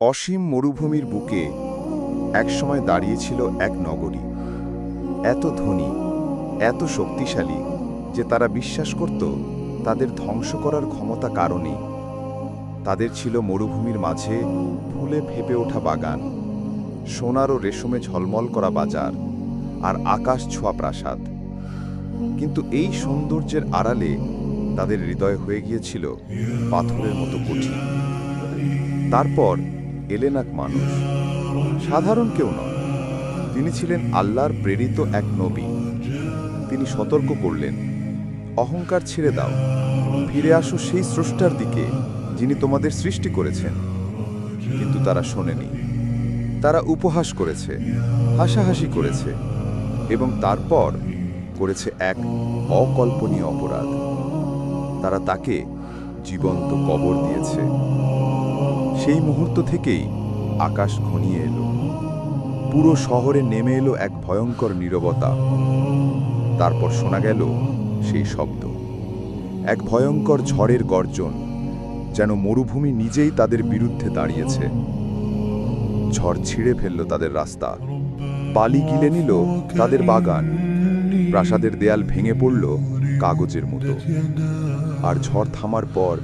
অসীম মরুভূমির বুকে একসময় দাঁড়িয়েছিল এক নগরী, এত ধনী, এত শক্তিশালী যে তারা বিশ্বাস করত তাদের ধ্বংস করার ক্ষমতা কারণেই। তাদের ছিল মরুভূমির মাঝে ফুলে ফেপে ওঠা বাগান, সোনার ও রেশমে ঝলমল করা বাজার, আর আকাশ ছোঁয়া প্রাসাদ। কিন্তু এই সৌন্দর্যের আড়ালে তাদের হৃদয় হয়ে গিয়েছিল পাথরের মতো কঠিন। তারপর এলেন এক মানুষ, সাধারণ কেউ নয়, তিনি ছিলেন আল্লাহর প্রেরিত এক নবী। তিনি সতর্ক করলেন, অহংকার ছেড়ে দাও, ফিরে আসো সেই স্রষ্টার দিকে যিনি তোমাদের সৃষ্টি করেছেন। কিন্তু তারা শোনেনি। তারা উপহাস করেছে, হাসাহাসি করেছে, এবং তারপর করেছে এক অকল্পনীয় অপরাধ। তারা তাকে জীবন্ত কবর দিয়েছে। সেই মুহূর্ত থেকেই আকাশ ঘনিয়ে এলো, পুরো শহরে নেমে এলো এক ভয়ঙ্কর নীরবতা। তারপর শোনা গেল সেই শব্দ, এক ভয়ঙ্কর ঝড়ের গর্জন, যেন মরুভূমি নিজেই তাদের বিরুদ্ধে দাঁড়িয়েছে। ঝড় ছিঁড়ে ফেলল তাদের রাস্তা, বালি গিলে নিল তাদের বাগান, প্রাসাদের দেয়াল ভেঙে পড়ল কাগজের মতো। আর ঝড় থামার পর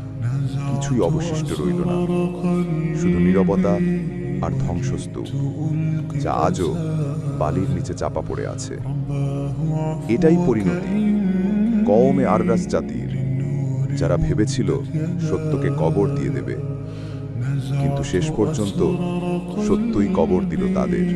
কিছুই অবশিষ্ট রইল না, শুধু নীরবতা আর ধ্বংসস্তূপ, যা আজও বালির নিচে চাপা পড়ে আছে। এটাই পরিণতি কওমে আররাস জাতির, যারা ভেবেছিল সত্যকে কবর দিয়ে দেবে, কিন্তু শেষ পর্যন্ত সত্যই কবর দিল তাদের।